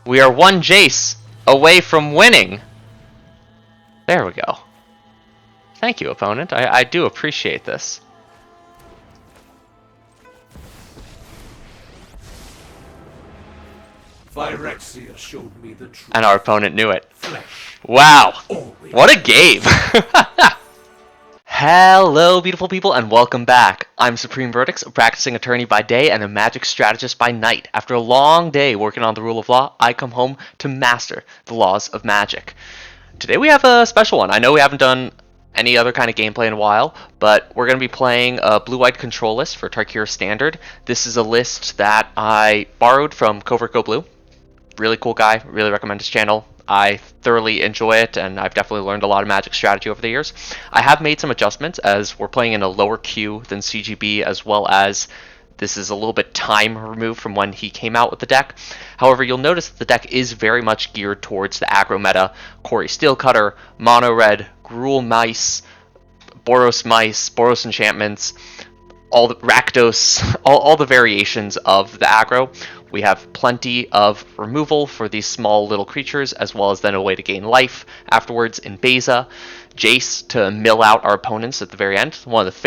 We are one Jace away from winning. There we go. Thank you, opponent. I do appreciate this. Phyrexia showed me the truth. And our opponent knew it. Wow. What a game. Hello, beautiful people, and welcome back. I'm Supreme Verdicts, a practicing attorney by day and a magic strategist by night. After a long day working on the rule of law, I come home to master the laws of magic. Today we have a special one. I know we haven't done any other kind of gameplay in a while, but we're going to be playing a blue-white control list for Tarkir Standard. This is a list that I borrowed from Covert Go Blue. Really cool guy, really recommend his channel. I thoroughly enjoy it, and I've definitely learned a lot of magic strategy over the years. I have made some adjustments as we're playing in a lower queue than CGB, as well as this is a little bit time removed from when he came out with the deck. However, you'll notice that the deck is very much geared towards the aggro meta. Corey Steelcutter, Mono Red, Gruul Mice, Boros Enchantments, all the Rakdos, all the variations of the aggro. We have plenty of removal for these small little creatures, as well as then a way to gain life afterwards in Beza. Jace to mill out our opponents at the very end. One of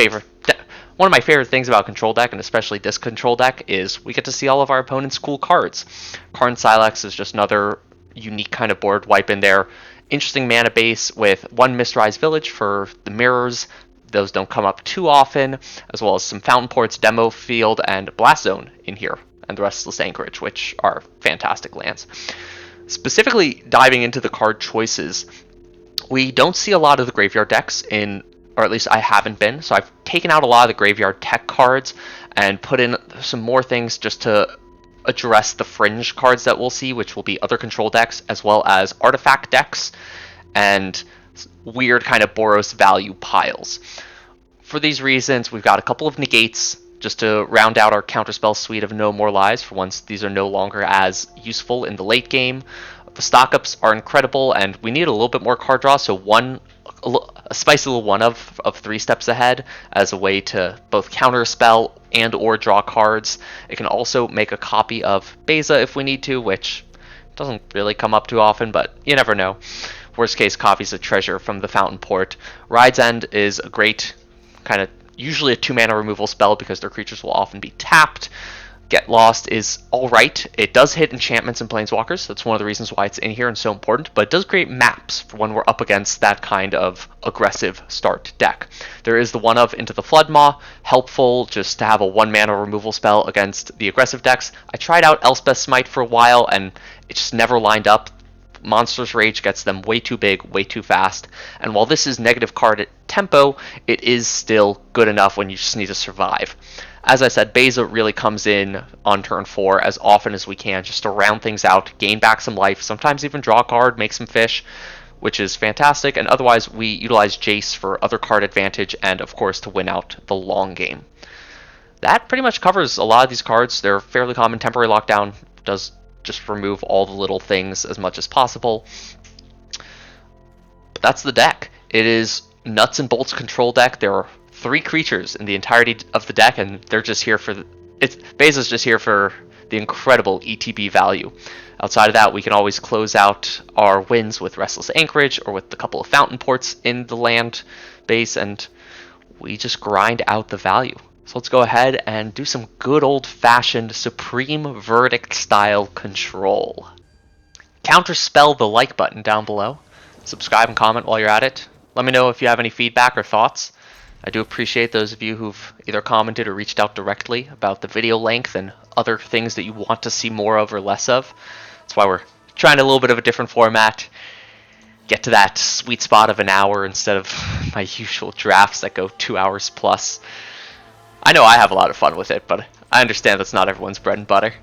my favorite things about control deck, and especially this control deck, is we get to see all of our opponents' cool cards. Karn Silex is just another unique kind of board wipe in there. Interesting mana base with one Mistrise Village for the mirrors. Those don't come up too often, as well as some Fountain Ports, Demo Field, and Blast Zone in here, and the Restless Anchorage, which are fantastic lands. Specifically diving into the card choices, we don't see a lot of the graveyard decks in, or at least I haven't been, so I've taken out a lot of the graveyard tech cards and put in some more things just to address the fringe cards that we'll see, which will be other control decks, as well as artifact decks and weird kind of Boros value piles. For these reasons, we've got a couple of negates just to round out our counterspell suite of No More Lies for once these are no longer as useful in the late game. The stock-ups are incredible, and we need a little bit more card draw, so a spicy little one of 3 steps ahead as a way to both counterspell and or draw cards. It can also make a copy of Beza if we need to, which doesn't really come up too often, but you never know. Worst case, copies of Treasure from the Fountain Port. Ride's End is a great kind of usually a 2-mana removal spell because their creatures will often be tapped. Get Lost is alright. It does hit enchantments and planeswalkers. That's one of the reasons why it's in here and so important, but it does create maps for when we're up against that kind of aggressive start deck. There is the one of Into the Floodmaw, helpful just to have a 1-mana removal spell against the aggressive decks. I tried out Elspeth's Smite for a while and it just never lined up. Monster's Rage gets them way too big, way too fast, and while this is negative card at tempo, it is still good enough when you just need to survive. As I said, Beza really comes in on turn 4 as often as we can, just to round things out, gain back some life, sometimes even draw a card, make some fish, which is fantastic, and otherwise we utilize Jace for other card advantage and, of course, to win out the long game. That pretty much covers a lot of these cards. They're fairly common. Temporary Lockdown does just remove all the little things as much as possible. But that's the deck. It is nuts and bolts control deck. There are 3 creatures in the entirety of the deck, and they're just here for Beza's just here for the incredible ETB value. Outside of that, we can always close out our wins with Restless Anchorage or with a couple of Fountain Ports in the land base, and we just grind out the value. So let's go ahead and do some good old-fashioned Supreme Verdict style control. Counterspell the like button down below. Subscribe and comment while you're at it. Let me know if you have any feedback or thoughts. I do appreciate those of you who've either commented or reached out directly about the video length and other things that you want to see more of or less of. That's why we're trying a little bit of a different format. Get to that sweet spot of an hour instead of my usual drafts that go 2 hours plus. I know I have a lot of fun with it, but I understand that's not everyone's bread and butter.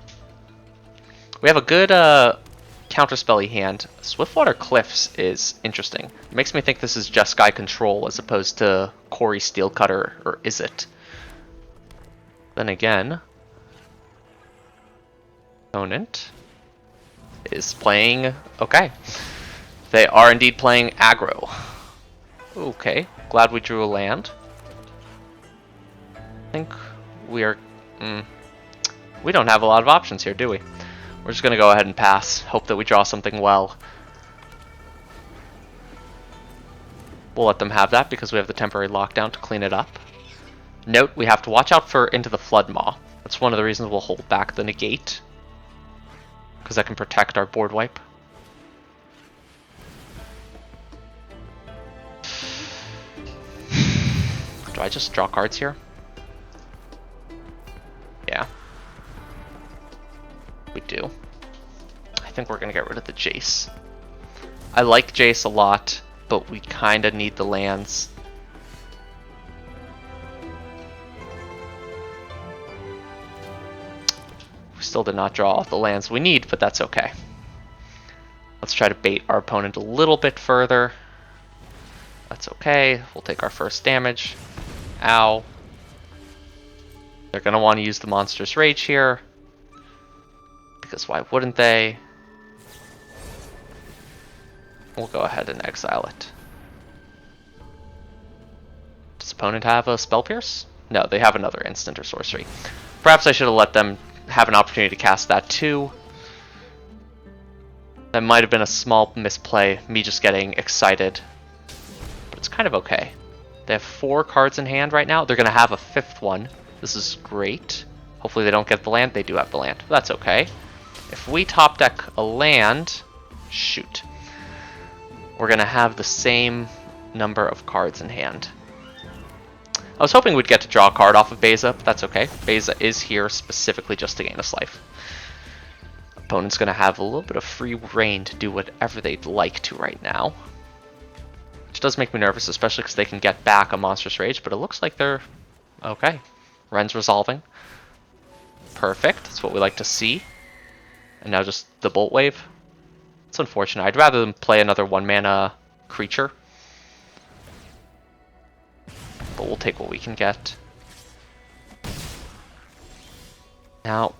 We have a good counterspelly hand. Swiftwater Cliffs is interesting. It makes me think this is Jeskai Control as opposed to Corey Steelcutter, or is it? Then again, opponent is playing, okay. They are indeed playing aggro. Okay, glad we drew a land. I think we are... we don't have a lot of options here, do we? We're just going to go ahead and pass. Hope that we draw something well. We'll let them have that because we have the temporary lockdown to clean it up. Note, we have to watch out for Into the Flood Maw. That's one of the reasons we'll hold back the negate, because that can protect our board wipe. Do I just draw cards here? Yeah. We do. I think we're going to get rid of the Jace. I like Jace a lot, but we kind of need the lands. We still did not draw all the lands we need, but that's okay. Let's try to bait our opponent a little bit further. That's okay. We'll take our first damage. Ow. They're going to want to use the Monstrous Rage here, because why wouldn't they? We'll go ahead and exile it. Does opponent have a Spell Pierce? No, they have another instant or sorcery. Perhaps I should have let them have an opportunity to cast that too. That might have been a small misplay, me just getting excited. But it's kind of okay. They have 4 cards in hand right now. They're going to have a 5th one. This is great. Hopefully they don't get the land. They do have the land. That's okay. If we top deck a land, shoot. We're going to have the same number of cards in hand. I was hoping we'd get to draw a card off of Beza, but that's okay. Beza is here specifically just to gain us life. Opponent's going to have a little bit of free reign to do whatever they'd like to right now. Which does make me nervous, especially because they can get back a Monstrous Rage, but it looks like they're okay. Ren's resolving. Perfect. That's what we like to see. And now just the Bolt Wave. It's unfortunate. I'd rather them play another 1-mana creature. But we'll take what we can get. Now,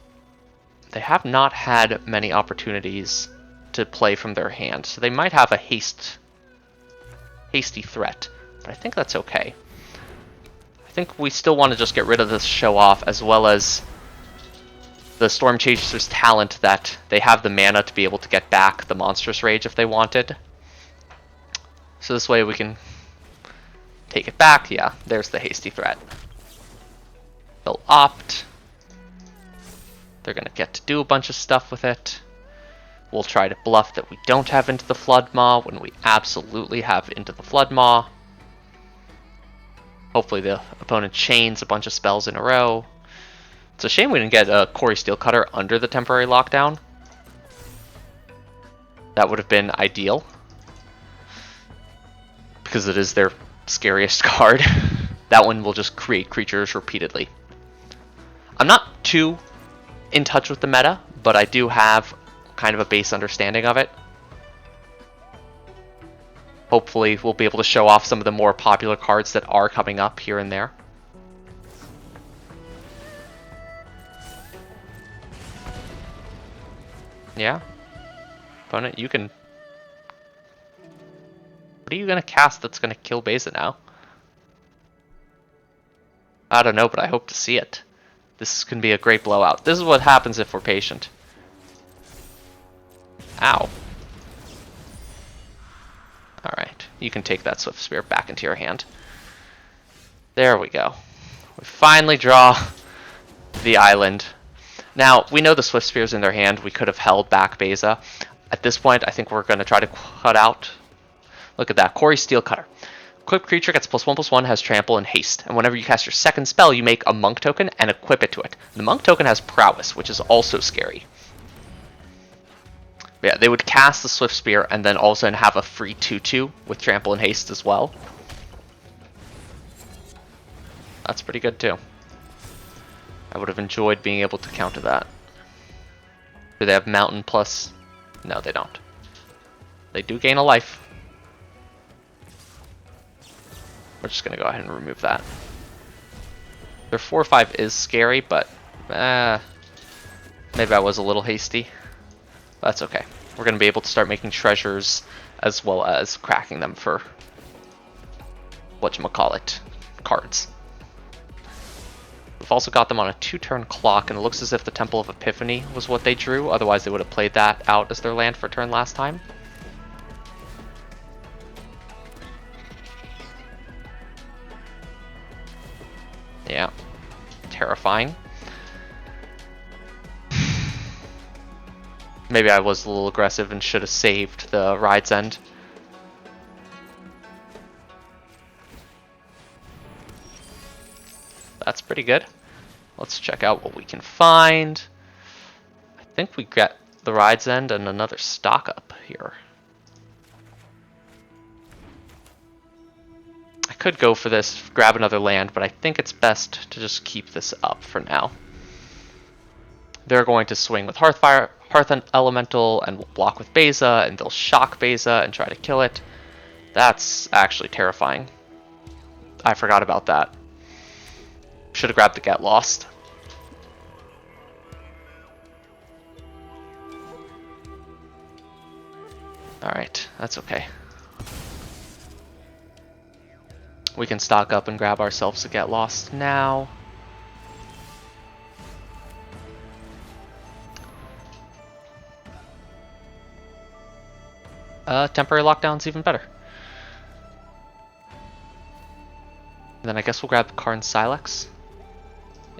they have not had many opportunities to play from their hand, so they might have a hasty threat, but I think that's okay. I think we still want to just get rid of this show off, as well as the Storm Chaser's talent that they have the mana to be able to get back the Monstrous Rage if they wanted. So this way we can take it back. Yeah, there's the hasty threat. They'll opt. They're going to get to do a bunch of stuff with it. We'll try to bluff that we don't have Into the Flood Maw when we absolutely have Into the Flood Maw. Hopefully the opponent chains a bunch of spells in a row. It's a shame we didn't get a Quarry Steelcutter under the temporary lockdown. That would have been ideal, because it is their scariest card. That one will just create creatures repeatedly. I'm not too in touch with the meta, but I do have kind of a base understanding of it. Hopefully we'll be able to show off some of the more popular cards that are coming up here and there. Yeah. Opponent, you can... What are you going to cast that's going to kill Beza now? I don't know, but I hope to see it. This can be a great blowout. This is what happens if we're patient. Ow. Alright, you can take that Swift Spear back into your hand. There we go. We finally draw the island. Now, we know the Swift Spear's in their hand. We could have held back Beza. At this point, I think we're going to try to cut out. Look at that, Quarry Steelcutter. Equipped creature gets +1/+1, has trample and haste. And whenever you cast your second spell, you make a monk token and equip it to it. The monk token has prowess, which is also scary. Yeah, they would cast the Swift Spear and then also have a free 2/2 with trample and haste as well. That's pretty good too. I would have enjoyed being able to counter that. Do they have Mountain plus? No, they don't. They do gain a life. We're just going to go ahead and remove that. Their 4/5 is scary, but maybe I was a little hasty. That's okay. We're going to be able to start making treasures as well as cracking them for whatchamacallit, cards. We've also got them on a 2-turn clock, and it looks as if the Temple of Epiphany was what they drew. Otherwise, they would have played that out as their land for turn last time. Yeah. Terrifying. Maybe I was a little aggressive and should have saved the Ride's End. That's pretty good. Let's check out what we can find. I think we get the Ride's End and another stock up here. I could go for this, grab another land, but I think it's best to just keep this up for now. They're going to swing with Hearth Elemental and block with Beza, and they'll shock Beza and try to kill it. That's actually terrifying. I forgot about that. Should have grabbed the Get Lost. Alright, that's okay. We can stock up and grab ourselves a Get Lost now. Temporary lockdown's even better. And then I guess we'll grab Karn Silex.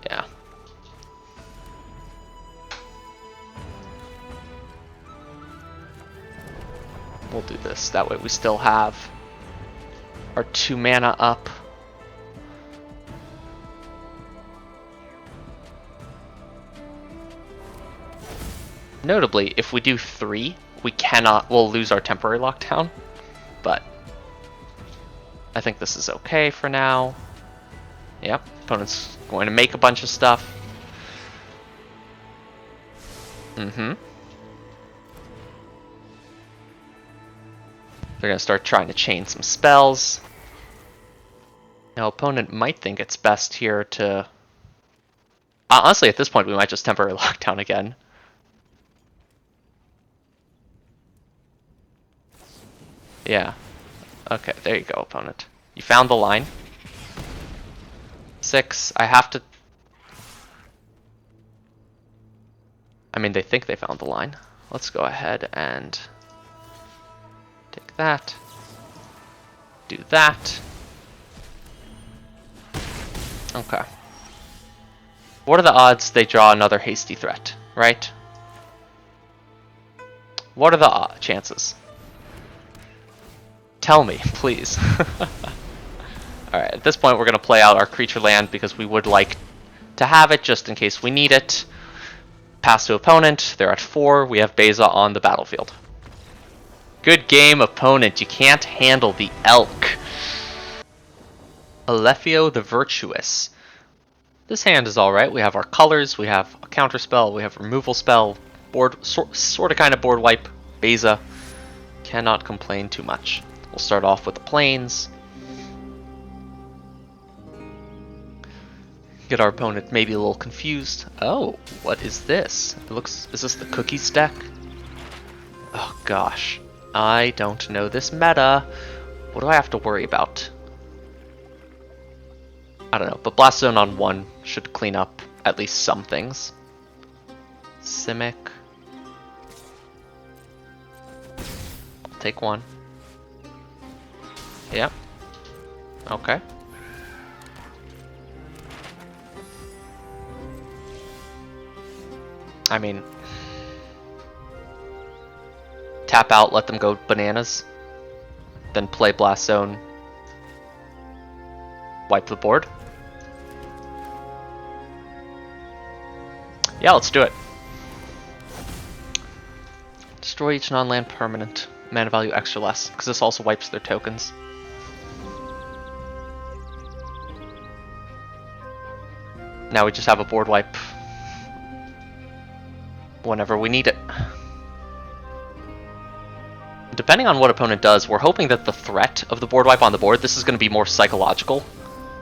Yeah. We'll do this. That way we still have our 2 mana up. Notably, if we do 3, we'll lose our temporary lockdown, but I think this is okay for now. Yep, opponent's going to make a bunch of stuff. They're gonna start trying to chain some spells. Now, opponent might think it's best here to... honestly, at this point, we might just temporary lockdown again. Yeah. Okay, there you go, opponent. You found the line. 6. I have to... I mean, they think they found the line. Let's go ahead and take that. Do that. Okay. What are the odds they draw another hasty threat, right? What are the chances? Tell me, please. Alright, at this point we're going to play out our creature land because we would like to have it just in case we need it. Pass to opponent, they're at 4, we have Beza on the battlefield. Good game, opponent, you can't handle the elk. Alefio the Virtuous. This hand is alright, we have our colors, we have a counter spell, we have removal spell, board, sort of kind of board wipe, Beza. Cannot complain too much. We'll start off with the plains. Get our opponent maybe a little confused. Oh, what is this? It looks... is this the cookies deck? Oh gosh. I don't know this meta. What do I have to worry about? I don't know, but Blast Zone on 1 should clean up at least some things. Simic. I'll take 1. Yep. Okay. I mean, tap out, let them go bananas, then play Blast Zone, wipe the board. Yeah, let's do it. Destroy each non-land permanent. Mana value extra less, because this also wipes their tokens. Now we just have a board wipe whenever we need it. Depending on what opponent does, we're hoping that the threat of the board wipe on the board, this is going to be more psychological.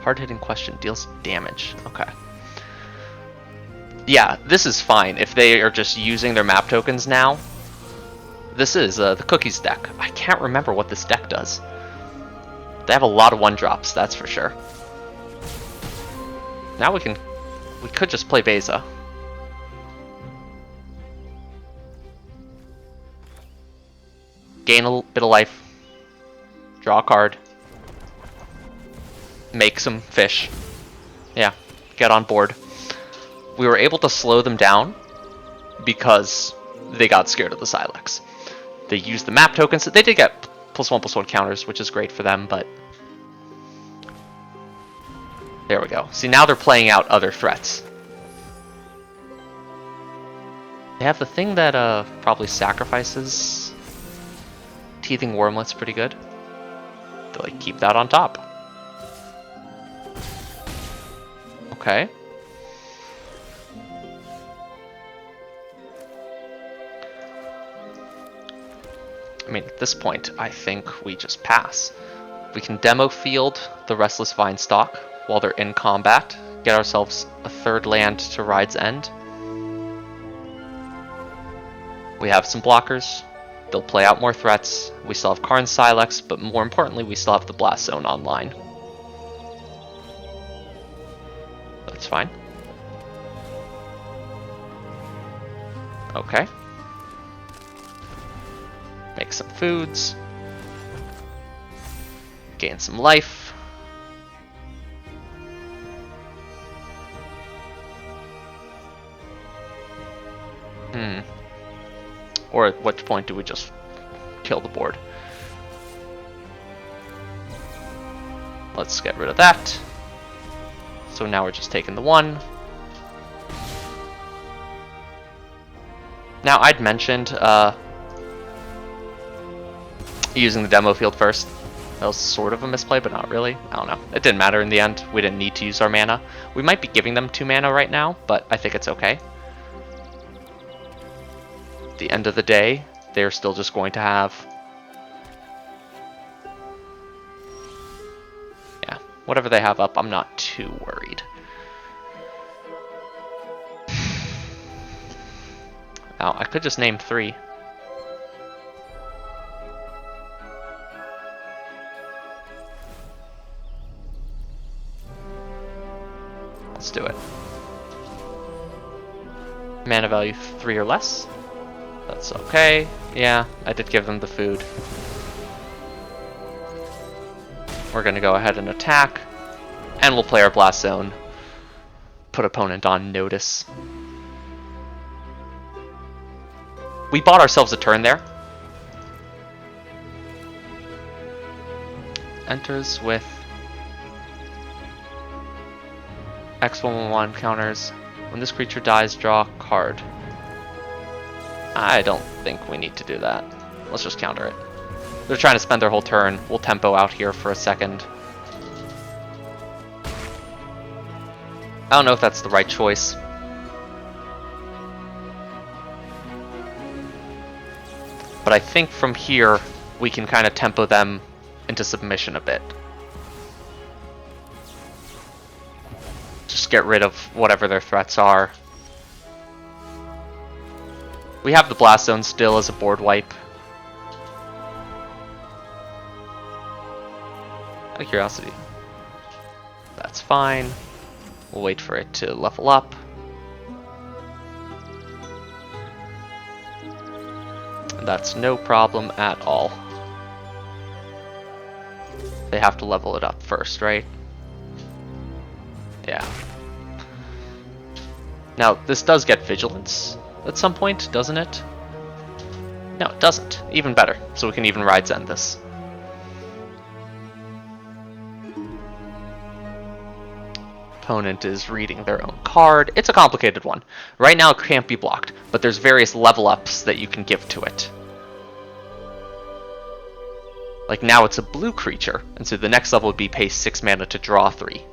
Hard-hitting question, deals damage. Okay. Yeah, this is fine if they are just using their map tokens now. This is the cookies deck. I can't remember what this deck does. They have a lot of 1-drops, that's for sure. Now we can We could just play Beza. Gain a bit of life. Draw a card. Make some fish. Yeah, get on board. We were able to slow them down because they got scared of the Sylex. They used the map tokens. They did get +1/+1 counters, which is great for them, but... There we go. See, now they're playing out other threats. They have the thing that probably sacrifices Teething Wormlet's pretty good. To like keep that on top. Okay. I mean, at this point, I think we just pass. We can demo field the Restless Vine stock while they're in combat, get ourselves a third land to Ride's End. We have some blockers. They'll play out more threats. We still have Karn Sylex, but more importantly, we still have the Blast Zone online. That's fine. Okay. Make some foods. Gain some life. Or at what point do we just kill the board? Let's get rid of that. So now we're just taking the 1. Now I'd mentioned using the demo field first. That was sort of a misplay, but not really. I don't know. It didn't matter in the end. We didn't need to use our mana. We might be giving them 2 mana right now, but I think it's okay. At the end of the day, they're still just going to have... Yeah, whatever they have up, I'm not too worried. Now, I could just name 3. Let's do it. Mana value 3 or less. That's okay. Yeah, I did give them the food. We're gonna go ahead and attack. And we'll play our Blast Zone. Put opponent on notice. We bought ourselves a turn there. Enters with X111 counters. When this creature dies, draw a card. I don't think we need to do that. Let's just counter it. They're trying to spend their whole turn. We'll tempo out here for a second. I don't know if that's the right choice. But I think from here, we can kind of tempo them into submission a bit. Just get rid of whatever their threats are. We have the Blast Zone still as a board wipe. Out of curiosity. That's fine. We'll wait for it to level up. That's no problem at all. They have to level it up first, right? Yeah. Now, this does get Vigilance at some point, doesn't it? No, it doesn't. Even better. So we can even Ride's End this. Opponent is reading their own card. It's a complicated one. Right now it can't be blocked, but there's various level ups that you can give to it. Like now it's a blue creature, and so the next level would be pay 6 mana to draw 3.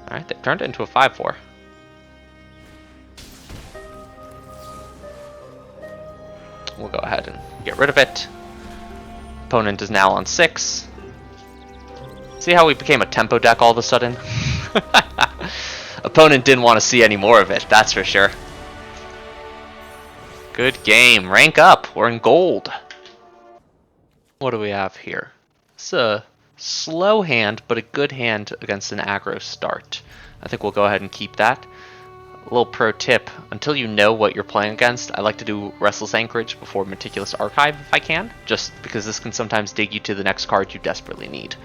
Alright, they turned it into a 5/4. We'll go ahead and get rid of it. Opponent is now on 6. See how we became a tempo deck all of a sudden? Opponent didn't want to see any more of it, that's for sure. Good game. Rank up. We're in gold. What do we have here? It's a slow hand, but a good hand against an aggro start. I think we'll go ahead and keep that. A little pro tip, until you know what you're playing against, I like to do Restless Anchorage before Meticulous Archive if I can, just because this can sometimes dig you to the next card you desperately need.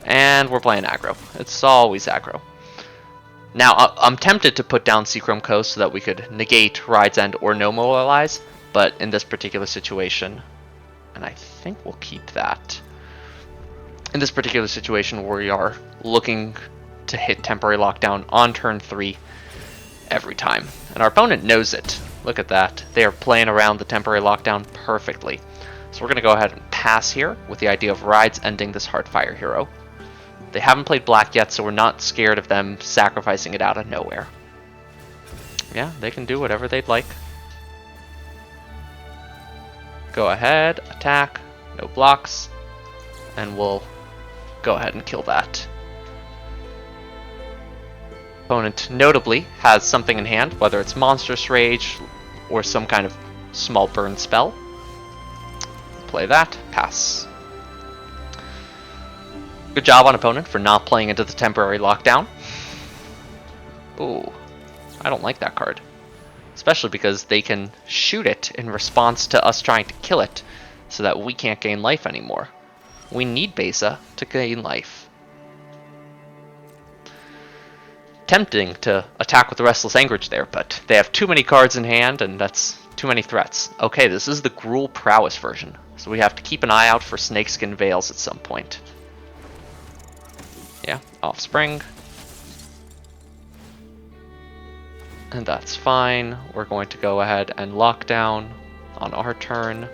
And we're playing aggro. It's always aggro. Now, I'm tempted to put down Seachrome Coast so that we could negate Ride's End or no Moralize, but in this particular situation, and I think we'll keep that. In this particular situation, we are looking to hit Temporary Lockdown on turn 3 every time. And our opponent knows it. Look at that. They are playing around the Temporary Lockdown perfectly. So we're going to go ahead and pass here with the idea of Rides ending this Heartfire hero. They haven't played black yet, so we're not scared of them sacrificing it out of nowhere. Yeah, they can do whatever they'd like. Go ahead, attack, no blocks, and we'll go ahead and kill that. Opponent notably has something in hand, whether it's Monstrous Rage or some kind of small burn spell. Play that, pass. Good job on opponent for not playing into the Temporary Lockdown. Ooh, I don't like that card. Especially because they can shoot it in response to us trying to kill it, so that we can't gain life anymore. We need Besa to gain life. Tempting to attack with the Restless Anchorage there, but they have too many cards in hand, and that's too many threats. Okay, this is the Gruul Prowess version, so we have to keep an eye out for Snakeskin Veils at some point. Yeah, Offspring. And that's fine. We're going to go ahead and lock down on our turn.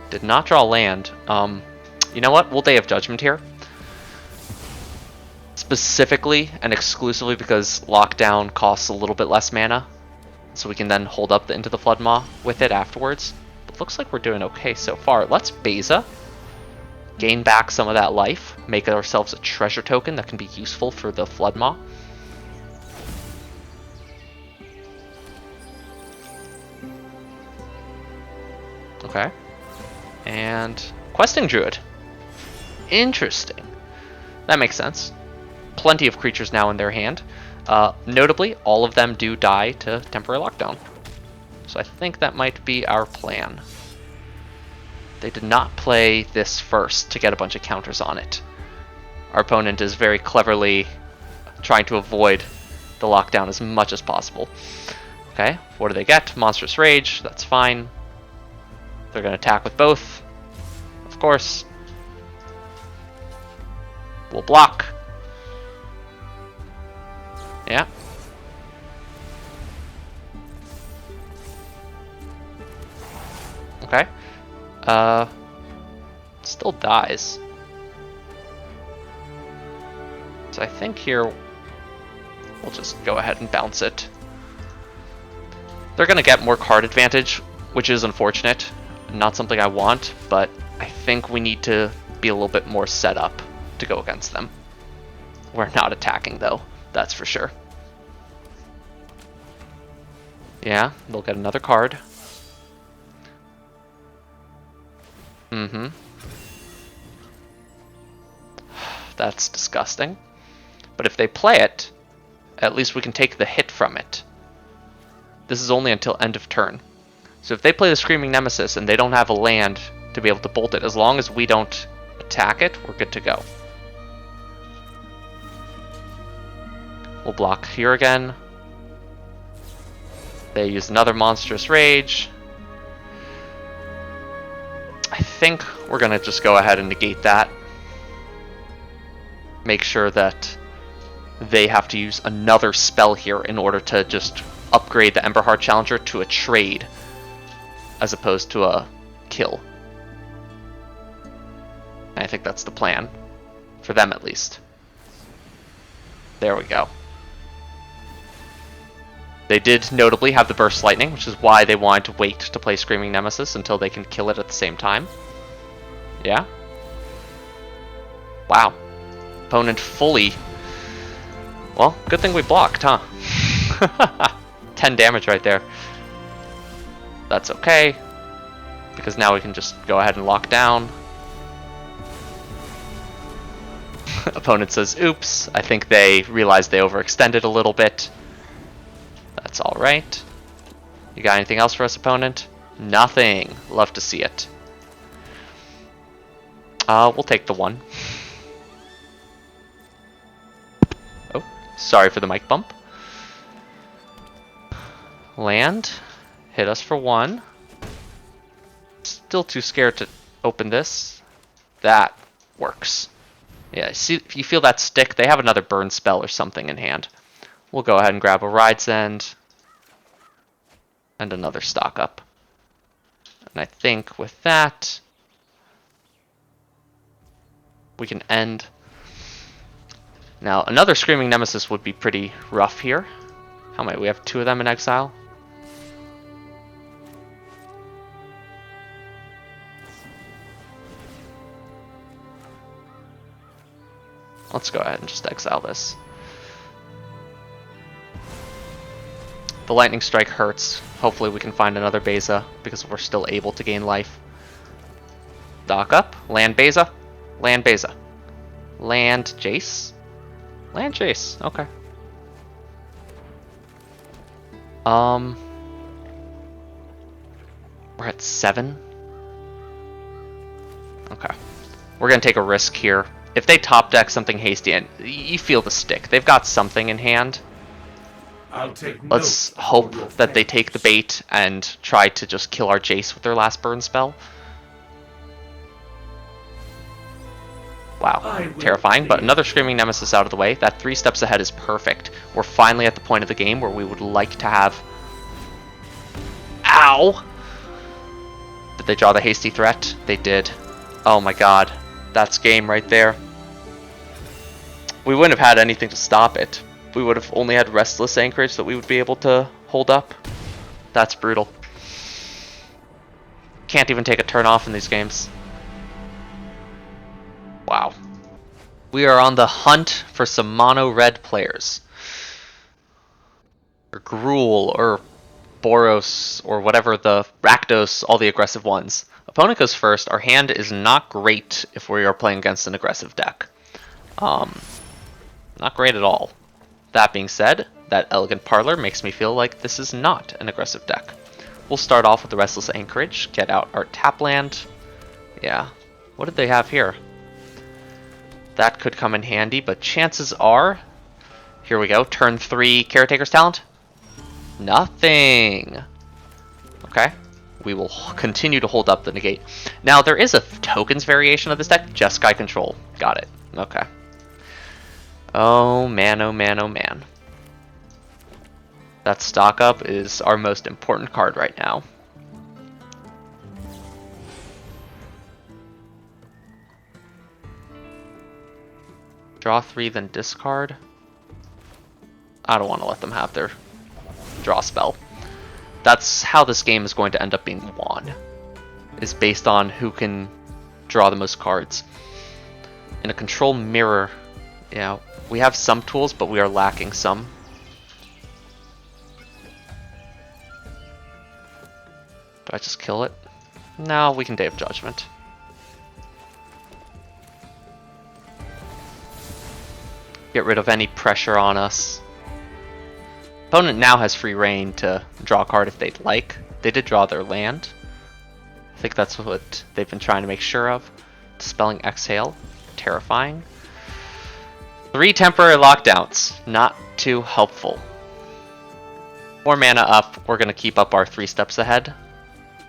Did not draw land. You know what? We'll Day of Judgment here. Specifically and exclusively because lockdown costs a little bit less mana. So we can then hold up Into the Floodmaw with it afterwards. But looks like we're doing okay so far. Let's Besa. Gain back some of that life. Make ourselves a treasure token that can be useful for the Floodmaw. Okay. And Questing Druid. Interesting. That makes sense. Plenty of creatures now in their hand. Notably, all of them do die to Temporary Lockdown. So I think that might be our plan. They did not play this first to get a bunch of counters on it. Our opponent is very cleverly trying to avoid the lockdown as much as possible. Okay, what do they get? Monstrous Rage, that's fine. They're going to attack with both, of course. We'll block. Yeah. Okay. Still dies. So I think here we'll just go ahead and bounce it. They're going to get more card advantage, which is unfortunate. Not something I want, but I think we need to be a little bit more set up to go against them. We're not attacking though, that's for sure. Yeah, they'll get another card. That's disgusting. But if they play it, at least we can take the hit from it. This is only until end of turn. So if they play the Screaming Nemesis and they don't have a land to be able to bolt it, as long as we don't attack it, we're good to go. We'll block here again. They use another Monstrous Rage. I think we're going to just go ahead and negate that. Make sure that they have to use another spell here in order to just upgrade the Emberheart Challenger to a trade as opposed to a kill. And I think that's the plan. For them at least. There we go. They did notably have the Burst Lightning, which is why they wanted to wait to play Screaming Nemesis until they can kill it at the same time. Yeah. Wow. Opponent fully... Well, good thing we blocked, huh? 10 damage right there. That's okay, because now we can just go ahead and lock down. Opponent says, oops. I think they realized they overextended a little bit. That's alright. You got anything else for us, opponent? Nothing. Love to see it. We'll take the 1. Oh, sorry for the mic bump. Land. Hit us for 1. Still too scared to open this. That works. Yeah, see, if you feel that stick, they have another burn spell or something in hand. We'll go ahead and grab a Ride's End. And another stock up. And I think with that, we can end. Now, another Screaming Nemesis would be pretty rough here. How many? We have 2 of them in exile. Let's go ahead and just exile this. The Lightning Strike hurts. Hopefully we can find another Beza, because we're still able to gain life. Dock up. Land Beza. Land Beza. Land Jace. Land Jace. Okay. We're at 7. Okay. We're gonna take a risk here. If they top deck something hasty, and you feel the stick, they've got something in hand. Let's hope that they take the bait and try to just kill our Jace with their last burn spell. Wow, terrifying, but another Screaming Nemesis out of the way. That 3 steps ahead is perfect. We're finally at the point of the game where we would like to have... Ow! Did they draw the hasty threat? They did. Oh my god. That's game right there. We wouldn't have had anything to stop it. We would have only had Restless Anchorage that we would be able to hold up. That's brutal. Can't even take a turn off in these games. Wow. We are on the hunt for some mono red players. Or Gruul, or Boros, or whatever the Rakdos, all the aggressive ones. Opponent goes first. Our hand is not great if we are playing against an aggressive deck. Not great at all. That being said, that Elegant Parlor makes me feel like this is not an aggressive deck. We'll start off with the Restless Anchorage, get out our tap land. Yeah, what did they have here? That could come in handy, but chances are... Here we go, turn 3 Caretaker's Talent. Nothing. Okay, we will continue to hold up the negate. Now, there is a tokens variation of this deck, Jeskai Control. Got it, okay. Oh man, oh man, oh man. That stock up is our most important card right now. Draw 3, then discard. I don't want to let them have their draw spell. That's how this game is going to end up being won. Is based on who can draw the most cards. In a control mirror, yeah, we have some tools, but we are lacking some. Do I just kill it? No, we can Day of Judgment. Get rid of any pressure on us. Opponent now has free reign to draw a card if they'd like. They did draw their land. I think that's what they've been trying to make sure of. Dispelling Exhale. Terrifying. 3 temporary lockdowns. Not too helpful. 4 mana up. We're going to keep up our 3 steps ahead.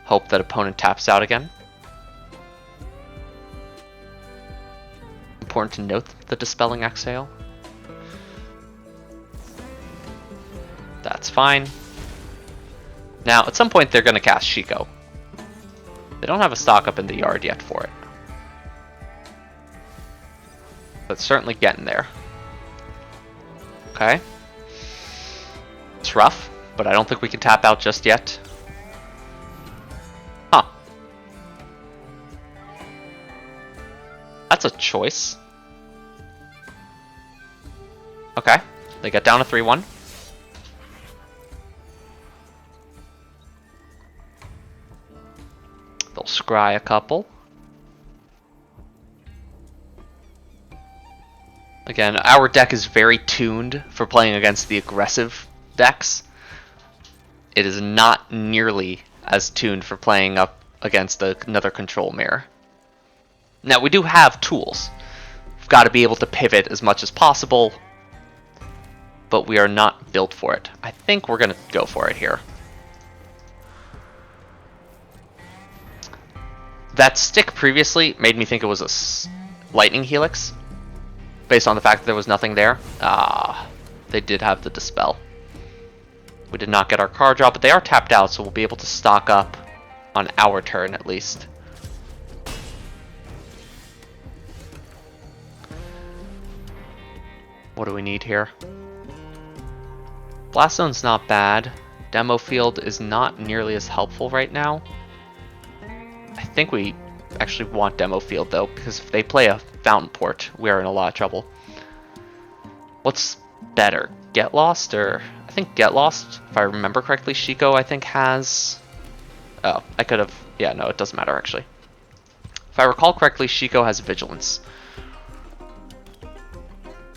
Hope that opponent taps out again. Important to note the Dispelling Exhale. That's fine. Now, at some point, they're going to cast Shiko. They don't have a stock up in the yard yet for it. But certainly getting there. Okay. It's rough, but I don't think we can tap out just yet. Huh. That's a choice. Okay. They get down to 3-1. They'll scry a couple. Again, our deck is very tuned for playing against the aggressive decks. It is not nearly as tuned for playing up against another control mirror. Now, we do have tools. We've got to be able to pivot as much as possible, but we are not built for it. I think we're going to go for it here. That stick previously made me think it was a lightning helix, based on the fact that there was nothing there. They did have the dispel. We did not get our card draw, but they are tapped out, so we'll be able to stock up on our turn at least. What do we need here? Blast Zone's not bad. Demo Field is not nearly as helpful right now. I think we actually want Demo Field though, because if they play a Fountain Port, we are in a lot of trouble. What's better? Get Lost or... I think Get Lost, if I remember correctly, Shiko I think has... Oh, I could have... Yeah, no, it doesn't matter actually. If I recall correctly, Shiko has Vigilance.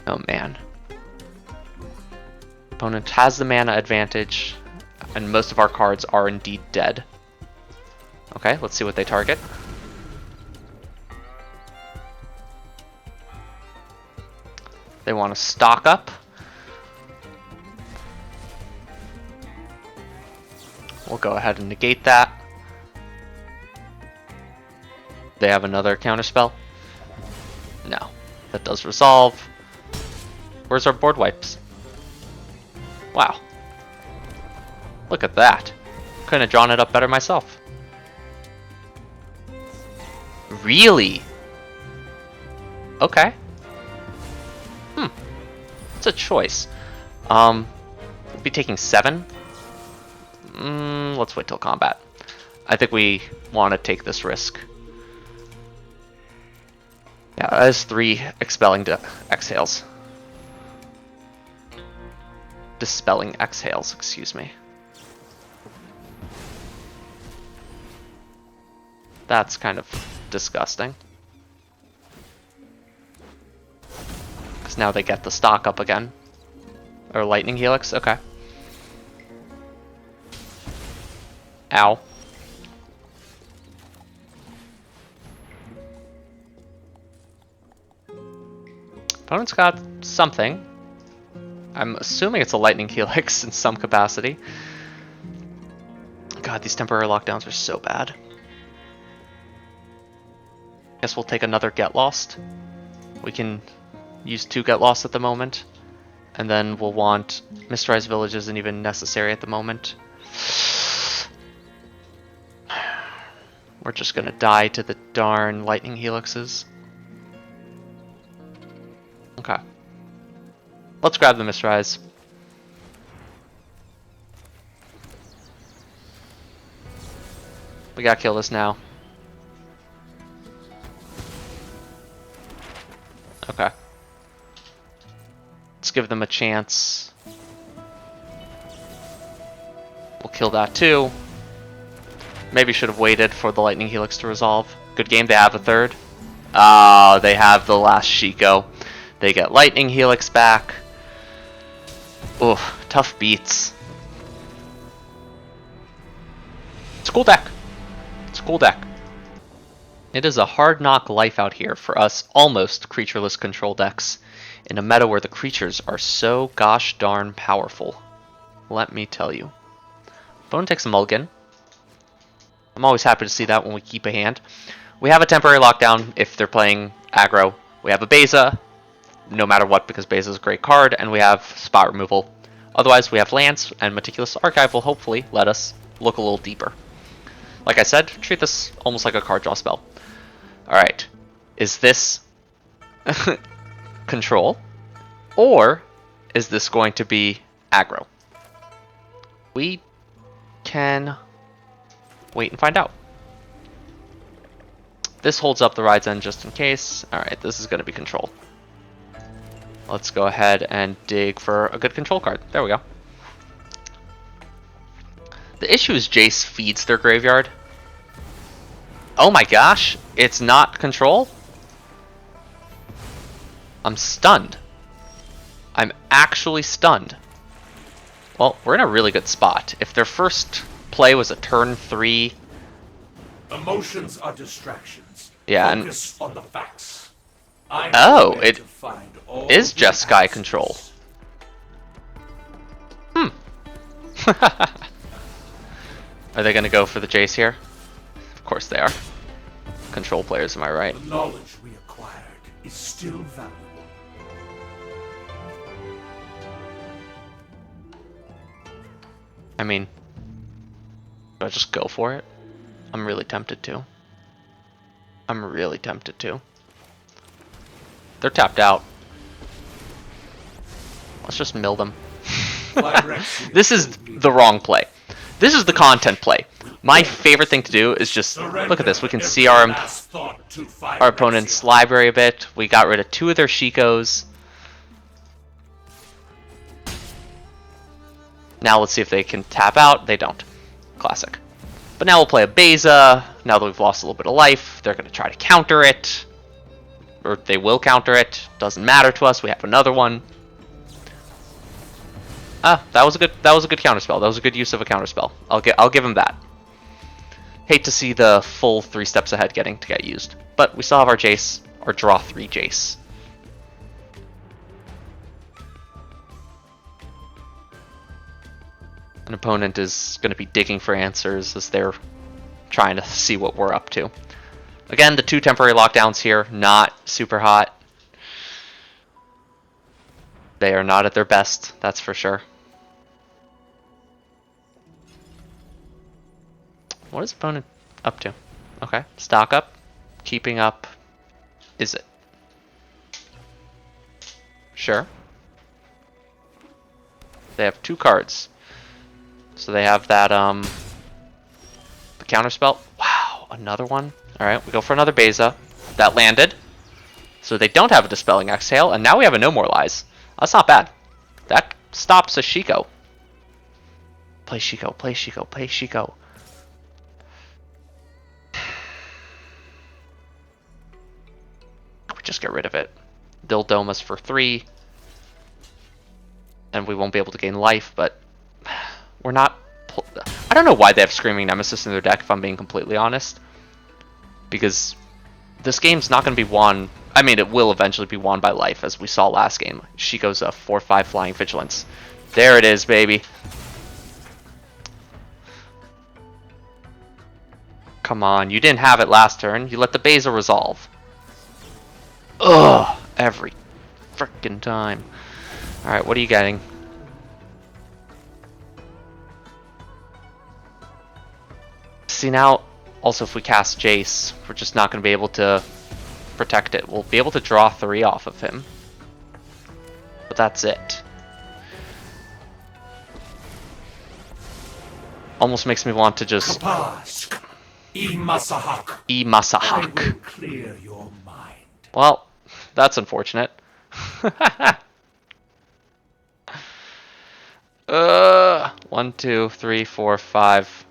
Oh man. Opponent has the mana advantage, and most of our cards are indeed dead. Okay, let's see what they target. They want to stock up. We'll go ahead and negate that. They have another counterspell? No. That does resolve. Where's our board wipes? Wow. Look at that. Couldn't have drawn it up better myself. Really? Okay. It's a choice. We'll be taking 7. Let's wait till combat. I think we want to take this risk. Yeah, that is 3 expelling exhales. Dispelling exhales, excuse me. That's kind of disgusting. Because now they get the stock up again. Or Lightning Helix, okay. Ow. Opponent's got something. I'm assuming it's a Lightning Helix in some capacity. God, these temporary lockdowns are so bad. Guess we'll take another Get Lost. We can use 2 Get Lost at the moment. And then we'll want Mysterized Village isn't even necessary at the moment. We're just gonna die to the darn Lightning Helixes. Okay. Let's grab the Mysterized. We gotta kill this now. Okay. Let's give them a chance. We'll kill that too. Maybe should have waited for the Lightning Helix to resolve. Good game, they have a third. Ah, they have the last Shiko. They get Lightning Helix back. Oof, tough beats. It's a cool deck. It's a cool deck. It is a hard knock life out here for us almost creatureless control decks in a meta where the creatures are so gosh darn powerful. Let me tell you. Opponent takes a mulligan. I'm always happy to see that when we keep a hand. We have a temporary lockdown if they're playing aggro. We have a Beza, no matter what, because Beza is a great card, and we have spot removal. Otherwise, we have Lance, and Meticulous Archive will hopefully let us look a little deeper. Like I said, treat this almost like a card draw spell. Alright, is this control, or is this going to be aggro? We can wait and find out. This holds up the Ride's End just in case. Alright, this is going to be control. Let's go ahead and dig for a good control card. There we go. The issue is Jace feeds their graveyard. Oh my gosh, it's not control? I'm stunned. I'm actually stunned. Well, we're in a really good spot. If their first play was a turn 3... Emotions are distractions. Yeah, Focus on the facts. I know Oh, where it to find all is the just sky answers. control. Are they going to go for the Jace here? Of course they are. Control players, am I right? The knowledge we acquired is still valuable. I mean, do I just go for it? I'm really tempted to. I'm really tempted to. They're tapped out. Let's just mill them. This is the wrong play. This is the content play. My favorite thing to do is just, look at this, we can see our opponent's library a bit. We got rid of 2 of their Shikos. Now let's see if they can tap out. They don't. Classic. But now we'll play a Beza. Now that we've lost a little bit of life, they're going to try to counter it. Or they will counter it. Doesn't matter to us. We have another one. Ah, that was a good counterspell. That was a good use of a counterspell. I'll give him that. Hate to see the full 3 steps ahead to get used. But we still have our Jace, our draw 3 Jace. An opponent is going to be digging for answers as they're trying to see what we're up to. Again, the 2 temporary lockdowns here, not super hot. They are not at their best, that's for sure. What is opponent up to? Okay, stock up, keeping up. Is it? Sure. They have 2 cards. So they have that, the counterspell. Wow, another one. Alright, we go for another Beza. That landed. So they don't have a Dispelling Exhale, and now we have a No More Lies. That's not bad. That stops a Shiko. Play Shiko, play Shiko, play Shiko. We just get rid of it. They'll dome us for 3. And we won't be able to gain life, but we're not... I don't know why they have Screaming Nemesis in their deck, if I'm being completely honest. Because this game's not going to be won... I mean, it will eventually be won by life, as we saw last game. Shiko's a 4/5 Flying Vigilance. There it is, baby. Come on, you didn't have it last turn. You let the Beza resolve. Ugh, every frickin' time. Alright, what are you getting? See, now, also if we cast Jace, we're just not going to be able to protect it. We'll be able to draw 3 off of him. But that's it. Almost makes me want to just... Imasahak. Clear your mind. Well, that's unfortunate. 1, 2, 3, 4, 5,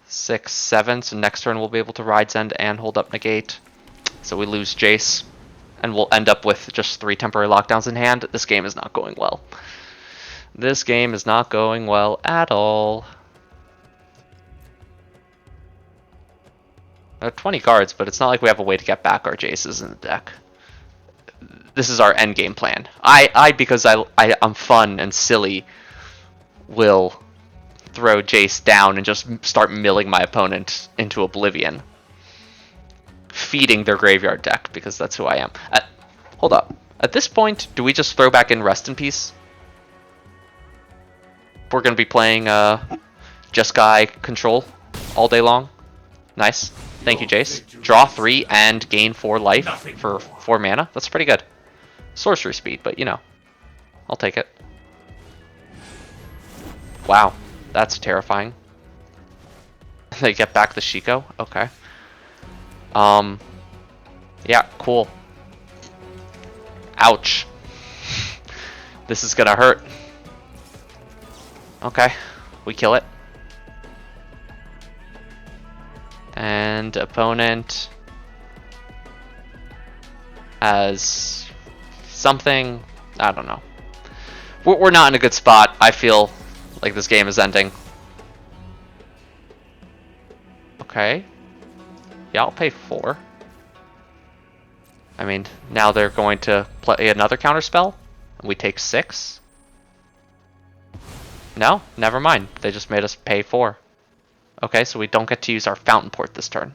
6, 7. So next turn we'll be able to Ride's End and hold up Negate. So we lose Jace. And we'll end up with just 3 temporary lockdowns in hand. This game is not going well. This game is not going well at all. There are 20 cards, but it's not like we have a way to get back our Jaces in the deck. This is our endgame plan. Because I'm fun and silly, will throw Jace down and just start milling my opponent into oblivion. Feeding their graveyard deck, because that's who I am. Hold up. At this point, do we just throw back in Rest in Peace? We're going to be playing Jeskai Control all day long. Nice. Thank you, Jace. Draw 3 and gain 4 life for 4 mana. That's pretty good. Sorcery speed, but you know. I'll take it. Wow. That's terrifying. They get back the Shiko? Okay. Yeah, cool. Ouch. This is gonna hurt. Okay, we kill it. And opponent has something, I don't know. We're not in a good spot. I feel like this game is ending. Okay. Yeah, I'll pay 4. I mean, now they're going to play another counterspell, and we take 6. No, never mind. They just made us pay 4. Okay, so we don't get to use our Fountain Port this turn.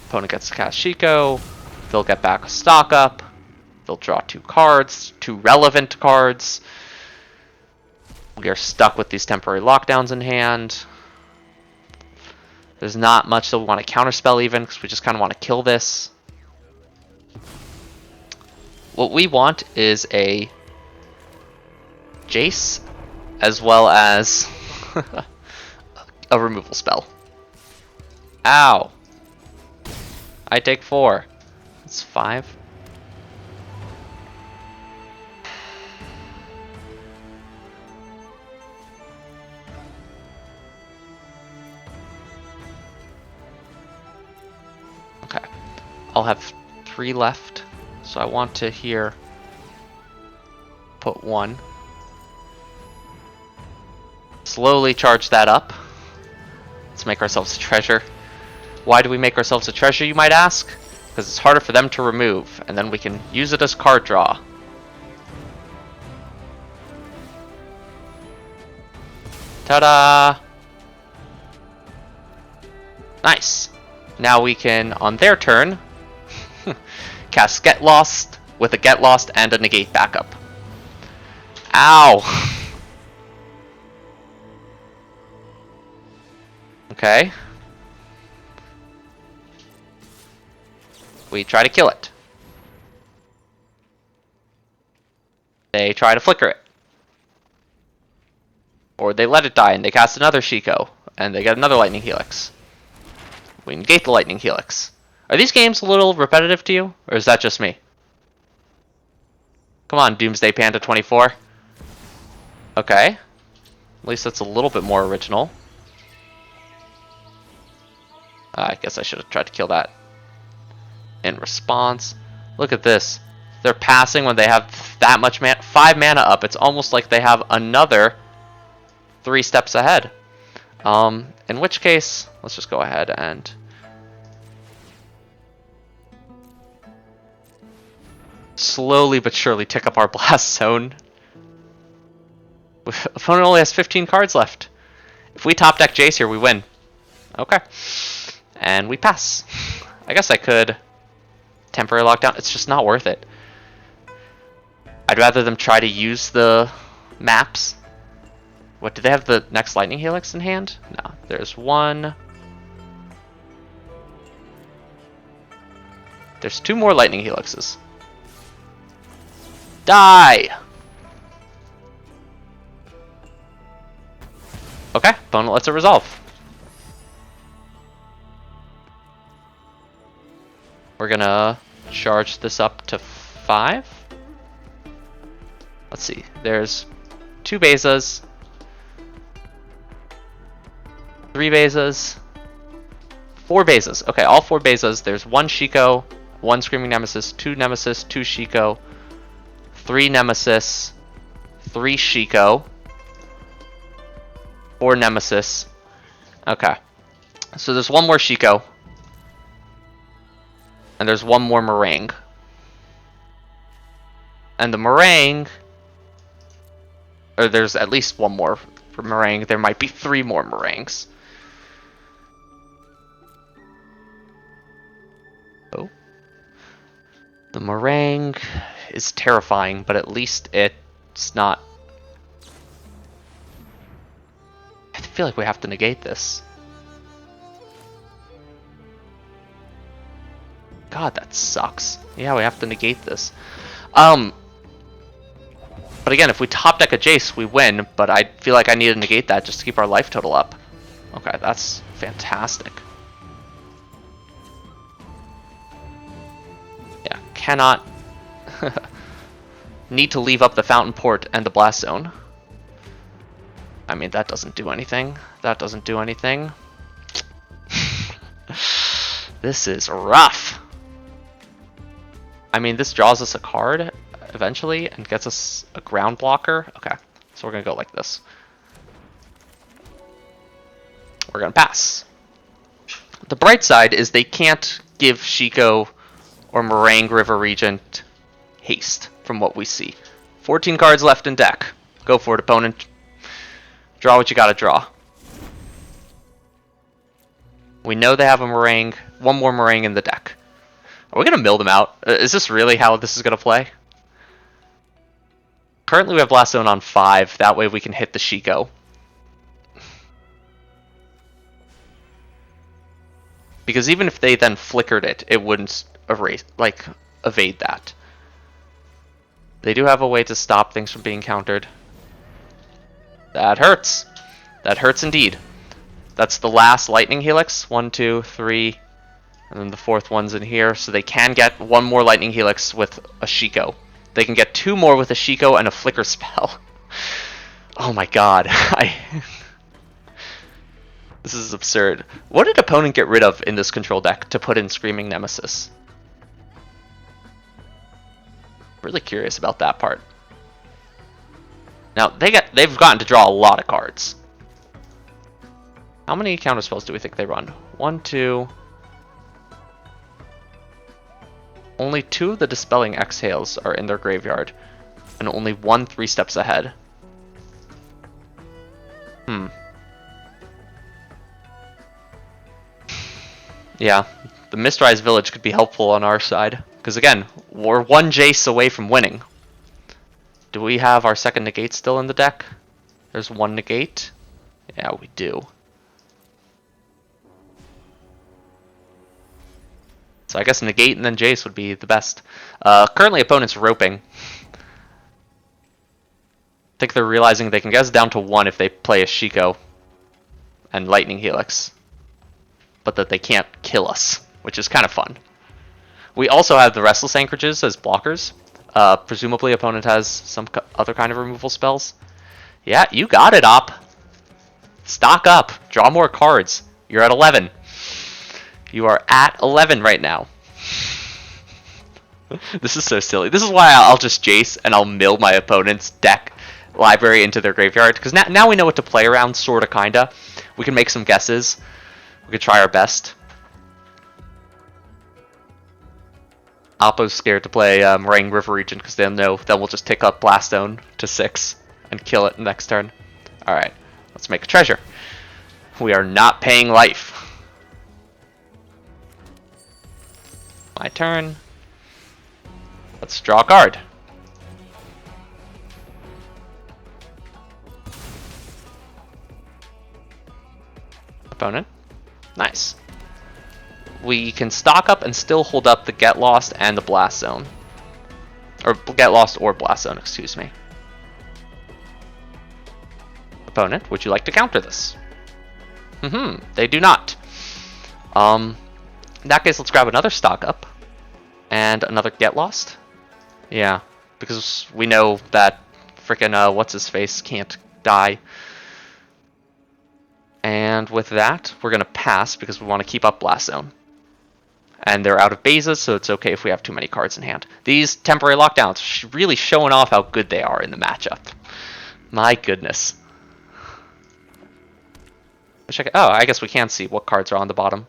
Opponent gets to cast Shiko. They'll get back a stock up. They'll draw 2 cards, 2 relevant cards. We are stuck with these temporary lockdowns in hand. There's not much that we want to counterspell even, because we just kind of want to kill this. What we want is a Jace, as well as a removal spell. Ow! I take 4. That's 5. Okay. I'll have 3 left, so I want to here put 1. Slowly charge that up. Let's make ourselves a treasure. Why do we make ourselves a treasure, you might ask? Because it's harder for them to remove, and then we can use it as card draw. Ta-da! Nice. Now we can, on their turn, cast Get Lost with a Get Lost and a negate backup. Ow! Okay. We try to kill it. They try to flicker it. Or they let it die and they cast another Shiko, and they get another Lightning Helix. We negate the Lightning Helix. Are these games a little repetitive to you, or is that just me? Come on, Doomsday Panda 24. Okay. At least that's a little bit more original. I guess I should have tried to kill that. In response, look at this. They're passing when they have that much 5 mana up. It's almost like they have another 3 steps ahead. In which case, let's just go ahead and slowly but surely tick up our blast zone. Opponent only has 15 cards left. If we top deck Jace here, we win. Okay. And we pass. I guess I could temporary lockdown. It's just not worth it. I'd rather them try to use the maps. What, do they have the next Lightning Helix in hand? No. There's 1. There's 2 more Lightning Helixes. Die! Okay, opponent lets it resolve. We're gonna charge this up to 5. Let's see. There's 2 Bezas, 3 Bezas, 4 Bezas. Okay, all 4 Bezas. There's 1 Shiko, 1 Screaming Nemesis, 2 Nemesis, 2 Shiko, 3 Nemesis, 3 Shiko, 4 Nemesis. Okay. So there's 1 more Shiko. And there's 1 more Meringue. And the Meringue... Or there's at least 1 more for Meringue. There might be 3 more Meringues. Oh. The Meringue is terrifying, but at least it's not... I feel like we have to negate this. God, that sucks. Yeah, we have to negate this. But again, if we top deck a Jace, we win, but I feel like I need to negate that just to keep our life total up. Okay, that's fantastic. Yeah, cannot... Need to leave up the Fountain Port and the Blast Zone. I mean, that doesn't do anything. That doesn't do anything. This is rough. I mean, this draws us a card. eventually and gets us a ground blocker. Okay, so we're gonna go like this. We're gonna pass. The bright side is they can't give Shiko or Meringue River Regent haste, from what we see. 14 cards left in deck. Go for it, opponent. Draw what you gotta draw. We know they have a Meringue, one more Meringue in the deck. Are we gonna mill them out? Is this really how this is gonna play? Currently we have Blast Zone on 5, that way we can hit the Shiko. Because even if they then flickered it, it wouldn't evade that. They do have a way to stop things from being countered. That hurts. That hurts indeed. That's the last Lightning Helix. 1, 2, 3, and then the fourth one's in here. So they can get one more Lightning Helix with a Shiko. They can get 2 more with a Shiko and a Flicker spell. Oh my god. This is absurd. What did opponent get rid of in this control deck to put in Screaming Nemesis? Really curious about that part. Now they've gotten to draw a lot of cards. How many counter spells do we think they run? 1, 2. Only 2 of the Dispelling Exhales are in their graveyard, and only 1 3 steps ahead. Yeah, the Mistrise Village could be helpful on our side. Because again, we're 1 Jace away from winning. Do we have our second negate still in the deck? There's 1 negate. Yeah, we do. So I guess negate and then Jace would be the best. Currently opponent's roping. I think they're realizing they can get us down to 1 if they play a Shiko and Lightning Helix. But that they can't kill us, which is kind of fun. We also have the Restless Anchorages as blockers. Presumably opponent has some other kind of removal spells. Yeah, you got it, Op. Stock up. Draw more cards. You're at 11. You are at 11 right now. This is so silly. This is why I'll just Jace and I'll mill my opponent's deck library into their graveyard. Because now we know what to play around, sorta, kinda. We can make some guesses. We could try our best. Oppo's scared to play Meringue River Regent because they'll know then we'll just tick up Blast Zone to 6 and kill it next turn. Alright, let's make a treasure. We are not paying life. My turn. Let's draw a card. Opponent. Nice. We can stock up and still hold up the Get Lost and the Blast Zone. Or Get Lost or Blast Zone, excuse me. Opponent, would you like to counter this? They do not. In that case, let's grab another stock up. And another Get Lost. Yeah, because we know that frickin' what's-his-face can't die. And with that, we're going to pass because we want to keep up Blast Zone. And they're out of bases, so it's okay if we have too many cards in hand. These temporary lockdowns really showing off how good they are in the matchup. My goodness. Oh, I guess we can see what cards are on the bottom.